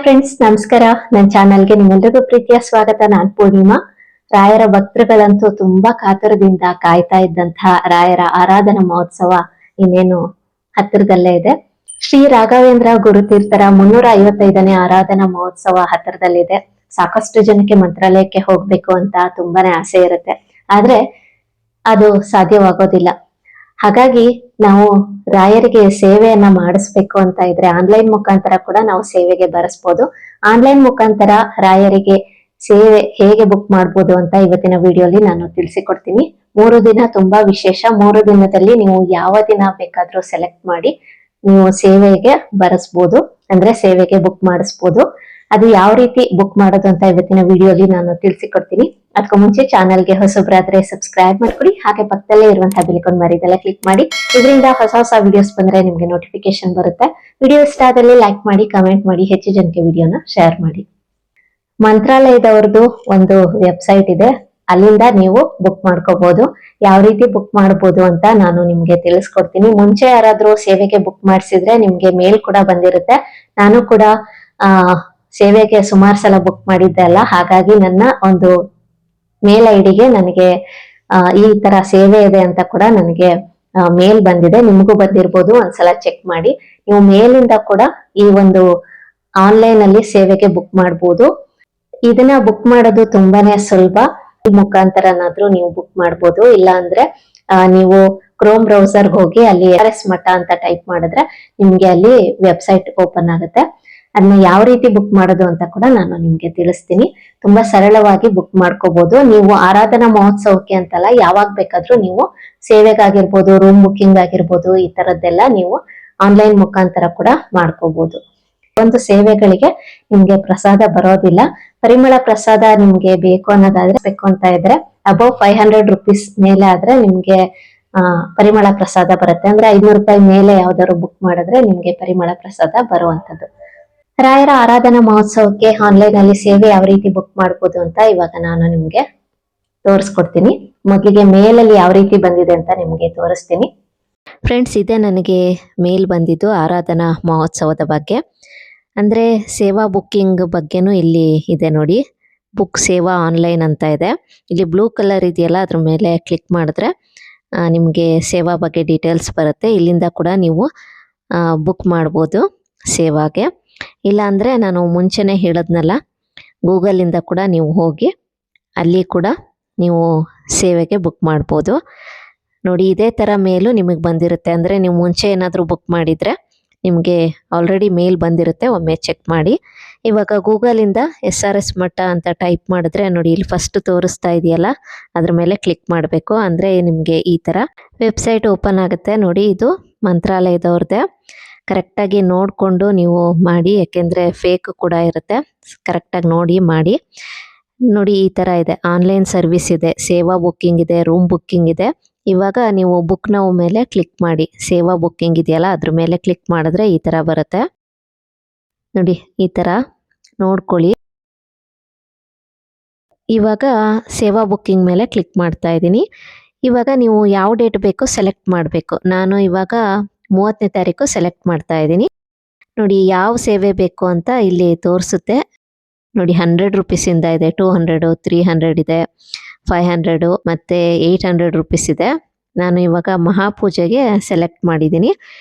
Friends, ನಮಸ್ಕಾರ. ನನ್ನ ಚಾನಲ್ಗೆ ನಿಮ್ಮೆಲ್ಲರಿಗೂ ಪ್ರೀತಿಯ ಸ್ವಾಗತ. ನಾನು ಪೂರ್ಣಿಮಾ. ರಾಯರ ಭಕ್ತರುಗಳಂತೂ ತುಂಬಾ ಕಾತುರದಿಂದ ಕಾಯ್ತಾ ಇದ್ದಂತಹ ರಾಯರ ಆರಾಧನಾ ಮಹೋತ್ಸವ ಇನ್ನೇನು ಹತ್ತಿರದಲ್ಲೇ ಇದೆ. ಶ್ರೀ ರಾಘವೇಂದ್ರ ಗುರುತೀರ್ಥರ 355ನೇ ಆರಾಧನಾ ಮಹೋತ್ಸವ ಹತ್ತಿರದಲ್ಲಿದೆ. ಸಾಕಷ್ಟು ಜನಕ್ಕೆ ಮಂತ್ರಾಲಯಕ್ಕೆ ಹೋಗ್ಬೇಕು ಅಂತ ತುಂಬಾನೇ ಆಸೆ ಇರುತ್ತೆ, ಆದ್ರೆ ಅದು ಸಾಧ್ಯವಾಗೋದಿಲ್ಲ. ಹಾಗಾಗಿ ನಾವು ರಾಯರಿಗೆ ಸೇವೆಯನ್ನ ಮಾಡಿಸ್ಬೇಕು ಅಂತ ಇದ್ರೆ ಆನ್ಲೈನ್ ಮುಖಾಂತರ ಕೂಡ ನಾವು ಸೇವೆಗೆ ಬರೆಸ್ಬೋದು. ಆನ್ಲೈನ್ ಮುಖಾಂತರ ರಾಯರಿಗೆ ಸೇವೆ ಹೇಗೆ ಬುಕ್ ಮಾಡ್ಬೋದು ಅಂತ ಇವತ್ತಿನ ವಿಡಿಯೋಲಿ ನಾನು ತಿಳಿಸಿಕೊಡ್ತೀನಿ. 3 ದಿನ ತುಂಬಾ ವಿಶೇಷ. 3 ದಿನದಲ್ಲಿ ನೀವು ಯಾವ ದಿನ ಬೇಕಾದ್ರೂ ಸೆಲೆಕ್ಟ್ ಮಾಡಿ ನೀವು ಸೇವೆಗೆ ಬರೆಸ್ಬೋದು, ಅಂದ್ರೆ ಸೇವೆಗೆ ಬುಕ್ ಮಾಡಿಸ್ಬೋದು. ಅದು ಯಾವ ರೀತಿ ಬುಕ್ ಮಾಡೋದು ಅಂತ ಇವತ್ತಿನ ವಿಡಿಯೋಲಿ ನಾನು ತಿಳಿಸಿಕೊಡ್ತೀನಿ. ಅದಕ್ಕೂ ಮುಂಚೆ ಚಾನಲ್ಗೆ ಹೊಸಬ್ರಾದ್ರೆ ಸಬ್ಸ್ಕ್ರೈಬ್ ಮಾಡ್ಕೊಡಿ, ಹಾಗೆ ಪಕ್ಕದಲ್ಲೇ ಇರುವಂತಹ ಬೆಲ್ ಐಕಾನ್ ಮರಿದೆಲ್ಲ ಕ್ಲಿಕ್ ಮಾಡಿ. ಇದರಿಂದ ಹೊಸ ಹೊಸ ವಿಡಿಯೋಸ್ ಬಂದ್ರೆ ನಿಮ್ಗೆ ನೋಟಿಫಿಕೇಶನ್ ಬರುತ್ತೆ. ವಿಡಿಯೋ ಇಷ್ಟ ಆದಲ್ಲಿ ಲೈಕ್ ಮಾಡಿ, ಕಮೆಂಟ್ ಮಾಡಿ, ಹೆಚ್ಚು ಜನಕ್ಕೆ ವಿಡಿಯೋನ ಶೇರ್ ಮಾಡಿ. ಮಂತ್ರಾಲಯದವ್ರದ್ದು ಒಂದು ವೆಬ್ಸೈಟ್ ಇದೆ, ಅಲ್ಲಿಂದ ನೀವು ಬುಕ್ ಮಾಡ್ಕೋಬಹುದು. ಯಾವ ರೀತಿ ಬುಕ್ ಮಾಡ್ಬೋದು ಅಂತ ನಾನು ನಿಮ್ಗೆ ತಿಳಿಸ್ಕೊಡ್ತೀನಿ. ಮುಂಚೆ ಯಾರಾದ್ರೂ ಸೇವೆಗೆ ಬುಕ್ ಮಾಡಿಸಿದ್ರೆ ನಿಮ್ಗೆ ಮೇಲ್ ಕೂಡ ಬಂದಿರುತ್ತೆ. ನಾನು ಕೂಡ ಸೇವೆಗೆ ಸುಮಾರು ಸಲ ಬುಕ್ ಮಾಡಿದ್ದೆ ಅಲ್ಲ, ಹಾಗಾಗಿ ನನ್ನ ಒಂದು ಮೇಲ್ ಐಡಿಗೆ ನನಗೆ ಈ ತರ ಸೇವೆ ಇದೆ ಅಂತ ಕೂಡ ನನಗೆ ಮೇಲ್ ಬಂದಿದೆ. ನಿಮಗೂ ಬಂದಿರ್ಬೋದು, ಒಂದ್ಸಲ ಚೆಕ್ ಮಾಡಿ. ನೀವು ಮೇಲಿಂದ ಕೂಡ ಈ ಒಂದು ಆನ್ಲೈನ್ ಅಲ್ಲಿ ಸೇವೆಗೆ ಬುಕ್ ಮಾಡ್ಬೋದು. ಇದನ್ನ ಬುಕ್ ಮಾಡೋದು ತುಂಬಾನೇ ಸುಲಭ. ಈ ಮುಖಾಂತರನಾದ್ರೂ ನೀವು ಬುಕ್ ಮಾಡ್ಬೋದು. ಇಲ್ಲ ಅಂದ್ರೆ ನೀವು ಕ್ರೋಮ್ ಬ್ರೌಸರ್ ಹೋಗಿ ಅಲ್ಲಿ RS ಮಠ ಅಂತ ಟೈಪ್ ಮಾಡಿದ್ರೆ ನಿಮ್ಗೆ ಅಲ್ಲಿ ವೆಬ್ಸೈಟ್ ಓಪನ್ ಆಗುತ್ತೆ. ಅದನ್ನ ಯಾವ ರೀತಿ ಬುಕ್ ಮಾಡೋದು ಅಂತ ಕೂಡ ನಾನು ನಿಮ್ಗೆ ತಿಳಿಸ್ತೀನಿ. ತುಂಬಾ ಸರಳವಾಗಿ ಬುಕ್ ಮಾಡ್ಕೋಬಹುದು. ನೀವು ಆರಾಧನಾ ಮಹೋತ್ಸವಕ್ಕೆ ಅಂತಲ್ಲ, ಯಾವಾಗ ಬೇಕಾದ್ರೂ ನೀವು ಸೇವೆಗಾಗಿರ್ಬೋದು, ರೂಮ್ ಬುಕಿಂಗ್ ಆಗಿರ್ಬೋದು, ಈ ತರದ್ದೆಲ್ಲ ನೀವು ಆನ್ಲೈನ್ ಮುಖಾಂತರ ಕೂಡ ಮಾಡ್ಕೋಬಹುದು. ಒಂದು ಸೇವೆಗಳಿಗೆ ನಿಮ್ಗೆ ಪ್ರಸಾದ ಬರೋದಿಲ್ಲ. ಪರಿಮಳ ಪ್ರಸಾದ ನಿಮ್ಗೆ ಬೇಕು ಅನ್ನೋದಾದ್ರೆ ಬೇಕು ಅಂತ ಇದ್ರೆ ಅಬೌವ್ 500 ರುಪೀಸ್ ಮೇಲೆ ಆದ್ರೆ ನಿಮ್ಗೆ ಪರಿಮಳ ಪ್ರಸಾದ ಬರುತ್ತೆ. ಅಂದ್ರೆ 500 ರೂಪಾಯಿ ಮೇಲೆ ಯಾವ್ದಾದ್ರು ಬುಕ್ ಮಾಡಿದ್ರೆ ನಿಮ್ಗೆ ಪರಿಮಳ ಪ್ರಸಾದ ಬರುವಂತದ್ದು. ರಾಯರ ಆರಾಧನಾ ಮಹೋತ್ಸವಕ್ಕೆ ಆನ್ಲೈನ್ ಅಲ್ಲಿ ಸೇವೆ ಯಾವ ರೀತಿ ಬುಕ್ ಮಾಡ್ಬೋದು ಅಂತ ಇವಾಗ ನಾನು ನಿಮ್ಗೆ ತೋರಿಸ್ಕೊಡ್ತೀನಿ. ಮೊದಲಿಗೆ ಮೇಲಲ್ಲಿ ಯಾವ ರೀತಿ ಬಂದಿದೆ ಅಂತ ನಿಮ್ಗೆ ತೋರಿಸ್ತೀನಿ. ಫ್ರೆಂಡ್ಸ್, ಇದೆ ನನಗೆ ಮೇಲ್ ಬಂದಿದ್ದು ಆರಾಧನಾ ಮಹೋತ್ಸವದ ಬಗ್ಗೆ. ಅಂದ್ರೆ ಸೇವಾ ಬುಕ್ಕಿಂಗ್ ಬಗ್ಗೆನೂ ಇಲ್ಲಿ ಇದೆ ನೋಡಿ. ಬುಕ್ ಸೇವಾ ಆನ್ಲೈನ್ ಅಂತ ಇದೆ. ಇಲ್ಲಿ ಬ್ಲೂ ಕಲರ್ ಇದೆಯಲ್ಲ, ಅದ್ರ ಮೇಲೆ ಕ್ಲಿಕ್ ಮಾಡಿದ್ರೆ ನಿಮ್ಗೆ ಸೇವಾ ಬಗ್ಗೆ ಡೀಟೇಲ್ಸ್ ಬರುತ್ತೆ. ಇಲ್ಲಿಂದ ಕೂಡ ನೀವು ಬುಕ್ ಮಾಡ್ಬೋದು ಸೇವಾಗೆ. ಇಲ್ಲ ಅಂದ್ರೆ ನಾನು ಮುಂಚೆನೆ ಹೇಳದ್ನಲ್ಲ, ಗೂಗಲಿಂದ ಕೂಡ ನೀವು ಹೋಗಿ ಅಲ್ಲಿ ಕೂಡ ನೀವು ಸೇವೆಗೆ ಬುಕ್ ಮಾಡ್ಬೋದು. ನೋಡಿ, ಇದೇ ಥರ ಮೇಲು ನಿಮಗೆ ಬಂದಿರುತ್ತೆ. ಅಂದರೆ ನೀವು ಮುಂಚೆ ಏನಾದರೂ ಬುಕ್ ಮಾಡಿದರೆ ನಿಮಗೆ ಆಲ್ರೆಡಿ ಮೇಲ್ ಬಂದಿರುತ್ತೆ, ಒಮ್ಮೆ ಚೆಕ್ ಮಾಡಿ. ಇವಾಗ ಗೂಗಲಿಂದ SRS ಮಠ ಅಂತ ಟೈಪ್ ಮಾಡಿದ್ರೆ ನೋಡಿ, ಇಲ್ಲಿ ಫಸ್ಟ್ ತೋರಿಸ್ತಾ ಇದೆಯಲ್ಲ, ಅದ್ರ ಮೇಲೆ ಕ್ಲಿಕ್ ಮಾಡಬೇಕು. ಅಂದರೆ ನಿಮಗೆ ಈ ಥರ ವೆಬ್ಸೈಟ್ ಓಪನ್ ಆಗುತ್ತೆ. ನೋಡಿ, ಇದು ಮಂತ್ರಾಲಯದವ್ರದ್ದೇ. ಕರೆಕ್ಟಾಗಿ ನೋಡಿಕೊಂಡು ನೀವು ಮಾಡಿ, ಯಾಕೆಂದರೆ ಫೇಕ್ ಕೂಡ ಇರುತ್ತೆ. ಕರೆಕ್ಟಾಗಿ ನೋಡಿ ಮಾಡಿ. ನೋಡಿ, ಈ ಥರ ಇದೆ. ಆನ್ಲೈನ್ ಸರ್ವಿಸ್ ಇದೆ, ಸೇವಾ ಬುಕ್ಕಿಂಗ್ ಇದೆ, ರೂಮ್ ಬುಕ್ಕಿಂಗ್ ಇದೆ. ಇವಾಗ ನೀವು ಬುಕ್ ನೌ ಮೇಲೆ ಕ್ಲಿಕ್ ಮಾಡಿ. ಸೇವಾ ಬುಕ್ಕಿಂಗ್ ಇದೆಯಲ್ಲ, ಅದ್ರ ಮೇಲೆ ಕ್ಲಿಕ್ ಮಾಡಿದ್ರೆ ಈ ಥರ ಬರುತ್ತೆ ನೋಡಿ. ಈ ಥರ ನೋಡ್ಕೊಳ್ಳಿ. ಇವಾಗ ಸೇವಾ ಬುಕ್ಕಿಂಗ್ ಮೇಲೆ ಕ್ಲಿಕ್ ಮಾಡ್ತಾ ಇದ್ದೀನಿ. ಇವಾಗ ನೀವು ಯಾವ ಡೇಟ್ ಬೇಕೋ ಸೆಲೆಕ್ಟ್ ಮಾಡಬೇಕು. ನಾನು ಇವಾಗ 30ನೇ ತಾರೀಕು ಸೆಲೆಕ್ಟ್ ಮಾಡ್ತಾ ಇದ್ದೀನಿ. ನೋಡಿ, ಯಾವ ಸೇವೆ ಬೇಕು ಅಂತ ಇಲ್ಲಿ ತೋರಿಸುತ್ತೆ ನೋಡಿ. 100 ರುಪೀಸಿಂದ ಇದೆ, 200, 300 ಇದೆ, 500 ಮತ್ತು 800 ರುಪೀಸ್ ಇದೆ. ನಾನು ಇವಾಗ ಮಹಾಪೂಜೆಗೆ ಸೆಲೆಕ್ಟ್ ಮಾಡಿದ್ದೀನಿ.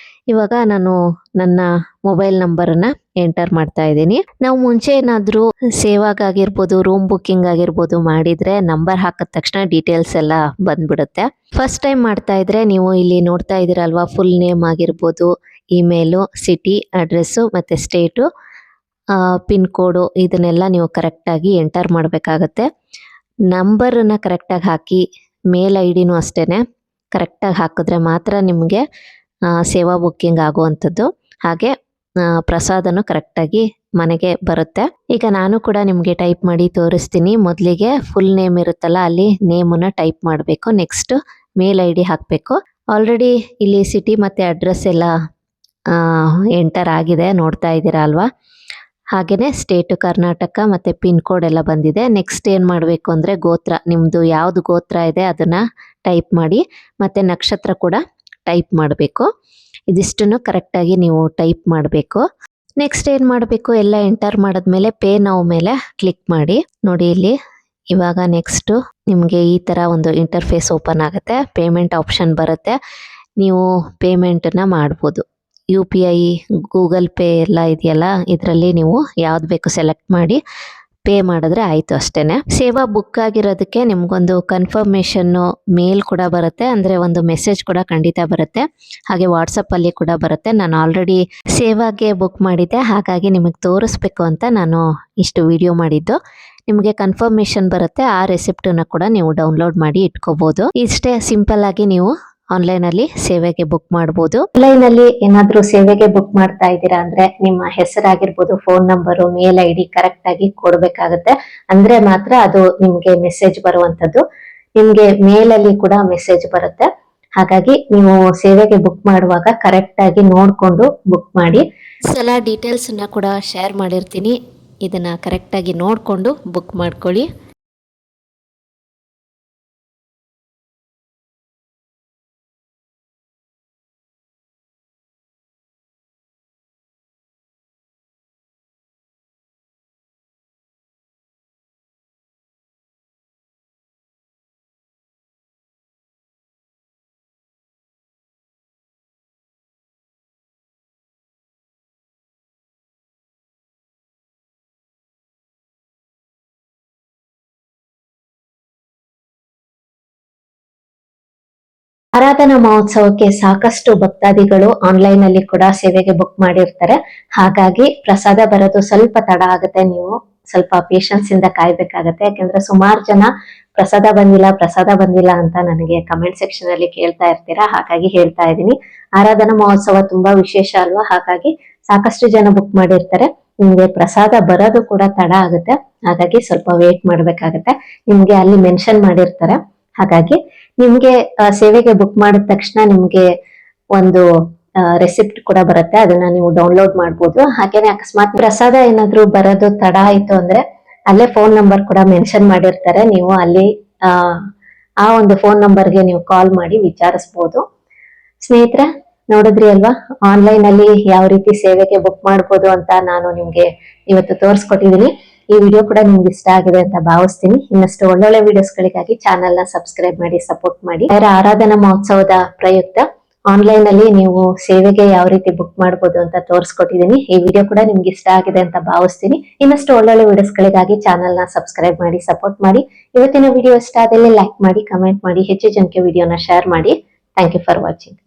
ಇವಾಗ ನಾನು ನನ್ನ ಮೊಬೈಲ್ ನಂಬರನ್ನು ಎಂಟರ್ ಮಾಡ್ತಾ ಇದ್ದೀನಿ. ನಾವು ಮುಂಚೆ ಏನಾದರೂ ಸೇವಾಗಾಗಿರ್ಬೋದು, ರೂಮ್ ಬುಕ್ಕಿಂಗ್ ಆಗಿರ್ಬೋದು ಮಾಡಿದರೆ ನಂಬರ್ ಹಾಕಿದ ತಕ್ಷಣ ಡೀಟೇಲ್ಸ್ ಎಲ್ಲ ಬಂದ್ಬಿಡುತ್ತೆ. ಫಸ್ಟ್ ಟೈಮ್ ಮಾಡ್ತಾ ಇದ್ರೆ ನೀವು ಇಲ್ಲಿ ನೋಡ್ತಾ ಇದ್ದೀರಲ್ವಾ, ಫುಲ್ ನೇಮ್ ಆಗಿರ್ಬೋದು, ಇಮೇಲು, ಸಿಟಿ, ಅಡ್ರೆಸ್ಸು ಮತ್ತು ಸ್ಟೇಟು, ಪಿನ್ ಕೋಡು, ಇದನ್ನೆಲ್ಲ ನೀವು ಕರೆಕ್ಟಾಗಿ ಎಂಟರ್ ಮಾಡಬೇಕಾಗತ್ತೆ. ನಂಬರನ್ನು ಕರೆಕ್ಟಾಗಿ ಹಾಕಿ, ಮೇಲ್ ಐಡಿನೂ ಅಷ್ಟೇ ಕರೆಕ್ಟಾಗಿ ಹಾಕಿದ್ರೆ ಮಾತ್ರ ನಿಮಗೆ ಸೇವಾ ಬುಕ್ಕಿಂಗ್ ಆಗುವಂಥದ್ದು. ಹಾಗೆ ಪ್ರಸಾದನೂ ಕರೆಕ್ಟಾಗಿ ಮನೆಗೆ ಬರುತ್ತೆ. ಈಗ ನಾನು ಕೂಡ ನಿಮಗೆ ಟೈಪ್ ಮಾಡಿ ತೋರಿಸ್ತೀನಿ. ಮೊದಲಿಗೆ ಫುಲ್ ನೇಮ್ ಇರುತ್ತಲ್ಲ, ಅಲ್ಲಿ ನೇಮನ್ನು ಟೈಪ್ ಮಾಡಬೇಕು. ನೆಕ್ಸ್ಟ್ ಮೇಲ್ ID ಹಾಕಬೇಕು. ಆಲ್ರೆಡಿ ಇಲ್ಲಿ ಸಿಟಿ ಮತ್ತು ಅಡ್ರೆಸ್ ಎಲ್ಲ ಎಂಟರ್ ಆಗಿದೆ, ನೋಡ್ತಾ ಇದ್ದೀರಾ ಅಲ್ವಾ. ಹಾಗೆಯೇ ಸ್ಟೇಟು ಕರ್ನಾಟಕ ಮತ್ತು ಪಿನ್ ಕೋಡ್ ಎಲ್ಲ ಬಂದಿದೆ. ನೆಕ್ಸ್ಟ್ ಏನು ಮಾಡಬೇಕು ಅಂದರೆ ಗೋತ್ರ, ನಿಮ್ಮದು ಯಾವುದು ಗೋತ್ರ ಇದೆ ಅದನ್ನು ಟೈಪ್ ಮಾಡಿ, ಮತ್ತು ನಕ್ಷತ್ರ ಕೂಡ ಟೈಪ್ ಮಾಡಬೇಕು. ಇದಿಷ್ಟನ್ನು ಕರೆಕ್ಟಾಗಿ ನೀವು ಟೈಪ್ ಮಾಡಬೇಕು. ನೆಕ್ಸ್ಟ್ ಏನ್ ಮಾಡಬೇಕು, ಎಲ್ಲ ಎಂಟರ್ ಮಾಡಿದ್ಮೇಲೆ ಪೇ ನೌ ಮೇಲೆ ಕ್ಲಿಕ್ ಮಾಡಿ. ನೋಡಿ ಇಲ್ಲಿ ಇವಾಗ ನೆಕ್ಸ್ಟ್ ನಿಮಗೆ ಈ ತರ ಒಂದು ಇಂಟರ್ಫೇಸ್ ಓಪನ್ ಆಗುತ್ತೆ. ಪೇಮೆಂಟ್ ಆಪ್ಷನ್ ಬರುತ್ತೆ. ನೀವು ಪೇಮೆಂಟನ್ನ ಮಾಡ್ಬೋದು. UPI, ಗೂಗಲ್ ಪೇ ಎಲ್ಲ ಇದೆಯಲ್ಲ, ಇದರಲ್ಲಿ ನೀವು ಯಾವ್ದು ಬೇಕು ಸೆಲೆಕ್ಟ್ ಮಾಡಿ ಪೇ ಮಾಡಿದ್ರೆ ಆಯಿತು ಅಷ್ಟೇನೆ. ಸೇವಾ ಬುಕ್ ಆಗಿರೋದಕ್ಕೆ ನಿಮ್ಗೊಂದು ಕನ್ಫರ್ಮೇಷನ್ ಮೇಲ್ ಕೂಡ ಬರುತ್ತೆ, ಅಂದರೆ ಒಂದು ಮೆಸೇಜ್ ಕೂಡ ಖಂಡಿತ ಬರುತ್ತೆ. ಹಾಗೆ ವಾಟ್ಸಪ್ಪಲ್ಲಿ ಕೂಡ ಬರುತ್ತೆ. ನಾನು ಆಲ್ರೆಡಿ ಸೇವಾಗೆ ಬುಕ್ ಮಾಡಿದ್ದೆ, ಹಾಗಾಗಿ ನಿಮಗೆ ತೋರಿಸ್ಬೇಕು ಅಂತ ನಾನು ಇಷ್ಟು ವಿಡಿಯೋ ಮಾಡಿದ್ದು. ನಿಮಗೆ ಕನ್ಫರ್ಮೇಷನ್ ಬರುತ್ತೆ, ಆ ರೆಸಿಪ್ಟನ್ನ ಕೂಡ ನೀವು ಡೌನ್ಲೋಡ್ ಮಾಡಿ ಇಟ್ಕೋಬಹುದು. ಇಷ್ಟೇ ಸಿಂಪಲ್ ಆಗಿ ನೀವು ಆನ್ಲೈನ್ ಅಲ್ಲಿ ಸೇವೆಗೆ ಬುಕ್ ಮಾಡಬಹುದು. ಆನ್ಲೈನ್ ಅಲ್ಲಿ ಏನಾದ್ರೂ ಸೇವೆಗೆ ಬುಕ್ ಮಾಡ್ತಾ ಇದ್ದೀರಾ ಅಂದ್ರೆ ನಿಮ್ಮ ಹೆಸರಾಗಿರ್ಬೋದು, ಫೋನ್ ನಂಬರು, ಮೇಲ್ ID ಕರೆಕ್ಟ್ ಆಗಿ ಕೊಡ್ಬೇಕಾಗತ್ತೆ. ಅಂದ್ರೆ ಮಾತ್ರ ಅದು ನಿಮ್ಗೆ ಮೆಸೇಜ್ ಬರುವಂತದ್ದು. ನಿಮ್ಗೆ ಮೇಲ್ ಅಲ್ಲಿ ಕೂಡ ಮೆಸೇಜ್ ಬರುತ್ತೆ. ಹಾಗಾಗಿ ನೀವು ಸೇವೆಗೆ ಬುಕ್ ಮಾಡುವಾಗ ಕರೆಕ್ಟ್ ಆಗಿ ನೋಡ್ಕೊಂಡು ಬುಕ್ ಮಾಡಿ. ಸಲ ಡೀಟೇಲ್ಸ್ ಅನ್ನ ಕೂಡ ಶೇರ್ ಮಾಡಿರ್ತೀನಿ, ಇದನ್ನ ಕರೆಕ್ಟ್ ಆಗಿ ನೋಡ್ಕೊಂಡು ಬುಕ್ ಮಾಡ್ಕೊಳ್ಳಿ. ಆರಾಧನಾ ಮಹೋತ್ಸವಕ್ಕೆ ಸಾಕಷ್ಟು ಭಕ್ತಾದಿಗಳು ಆನ್ಲೈನ್ ಅಲ್ಲಿ ಕೂಡ ಸೇವೆಗೆ ಬುಕ್ ಮಾಡಿರ್ತಾರೆ. ಹಾಗಾಗಿ ಪ್ರಸಾದ ಬರೋದು ಸ್ವಲ್ಪ ತಡ ಆಗುತ್ತೆ. ನೀವು ಸ್ವಲ್ಪ ಪೇಶನ್ಸ್ ಇಂದ ಕಾಯ್ಬೇಕಾಗತ್ತೆ. ಯಾಕಂದ್ರೆ ಸುಮಾರು ಜನ ಪ್ರಸಾದ ಬಂದಿಲ್ಲ ಅಂತ ನನಗೆ ಕಮೆಂಟ್ ಸೆಕ್ಷನ್ ಅಲ್ಲಿ ಕೇಳ್ತಾ ಇರ್ತೀರಾ. ಹಾಗಾಗಿ ಹೇಳ್ತಾ ಇದ್ದೀನಿ, ಆರಾಧನಾ ಮಹೋತ್ಸವ ತುಂಬಾ ವಿಶೇಷ ಅಲ್ವಾ, ಹಾಗಾಗಿ ಸಾಕಷ್ಟು ಜನ ಬುಕ್ ಮಾಡಿರ್ತಾರೆ. ನಿಮ್ಗೆ ಪ್ರಸಾದ ಬರೋದು ಕೂಡ ತಡ ಆಗುತ್ತೆ. ಹಾಗಾಗಿ ಸ್ವಲ್ಪ ವೇಟ್ ಮಾಡ್ಬೇಕಾಗತ್ತೆ. ನಿಮ್ಗೆ ಅಲ್ಲಿ ಮೆನ್ಷನ್ ಮಾಡಿರ್ತಾರೆ. ಹಾಗಾಗಿ ನಿಮ್ಗೆ ಸೇವೆಗೆ ಬುಕ್ ಮಾಡಿದ ತಕ್ಷಣ ನಿಮ್ಗೆ ಒಂದು ರೆಸಿಪ್ಟ್ ಕೂಡ ಬರುತ್ತೆ, ಅದನ್ನ ನೀವು ಡೌನ್ಲೋಡ್ ಮಾಡ್ಬೋದು. ಹಾಗೇನೆ ಅಕಸ್ಮಾತ್ ಪ್ರಸಾದ ಏನಾದ್ರೂ ಬರೋದು ತಡ ಆಯ್ತು ಅಂದ್ರೆ ಅಲ್ಲೇ ಫೋನ್ ನಂಬರ್ ಕೂಡ ಮೆನ್ಷನ್ ಮಾಡಿರ್ತಾರೆ. ನೀವು ಅಲ್ಲಿ ಆ ಒಂದು ಫೋನ್ ನಂಬರ್ಗೆ ನೀವು ಕಾಲ್ ಮಾಡಿ ವಿಚಾರಿಸಬಹುದು. ಸ್ನೇಹಿತರೆ, ನೋಡಿದ್ರಿ ಅಲ್ವಾ, ಆನ್ಲೈನ್ ಅಲ್ಲಿ ಯಾವ ರೀತಿ ಸೇವೆಗೆ ಬುಕ್ ಮಾಡ್ಬೋದು ಅಂತ ನಾನು ನಿಮ್ಗೆ ಇವತ್ತು ತೋರಿಸ್ಕೊಟ್ಟಿದ್ದೀನಿ. ಈ ವಿಡಿಯೋ ಕೂಡ ನಿಮ್ಗೆ ಇಷ್ಟ ಆಗಿದೆ ಅಂತ ಭಾವಿಸ್ತೀನಿ. ಇನ್ನಷ್ಟು ಒಳ್ಳೊಳ್ಳೆ ವಿಡಿಯೋಸ್ಗಳಿಗಾಗಿ ಚಾನೆಲ್ ನ ಸಬ್ಸ್ಕ್ರೈಬ್ ಮಾಡಿ, ಸಪೋರ್ಟ್ ಮಾಡಿ. ಆರಾಧನಾ ಮಹೋತ್ಸವದ ಪ್ರಯುಕ್ತ ಆನ್ಲೈನ್ ಅಲ್ಲಿ ನೀವು ಸೇವೆಗೆ ಯಾವ ರೀತಿ ಬುಕ್ ಮಾಡಬಹುದು ಅಂತ ತೋರಿಸ್ಕೊಟ್ಟಿದ್ದೀನಿ. ಈ ವಿಡಿಯೋ ಕೂಡ ನಿಮ್ಗೆ ಇಷ್ಟ ಆಗಿದೆ ಅಂತ ಭಾವಿಸ್ತೀನಿ. ಇನ್ನಷ್ಟು ಒಳ್ಳೊಳ್ಳೆ ವಿಡಿಯೋಸ್ಗಳಿಗಾಗಿ ಚಾನೆಲ್ ನ ಸಬ್ಸ್ಕ್ರೈಬ್ ಮಾಡಿ, ಸಪೋರ್ಟ್ ಮಾಡಿ. ಇವತ್ತಿನ ವಿಡಿಯೋ ಇಷ್ಟ ಆದಲ್ಲಿ ಲೈಕ್ ಮಾಡಿ, ಕಮೆಂಟ್ ಮಾಡಿ, ಹೆಚ್ಚು ಜನಕ್ಕೆ ವಿಡಿಯೋನ ಶೇರ್ ಮಾಡಿ. Thank you for watching.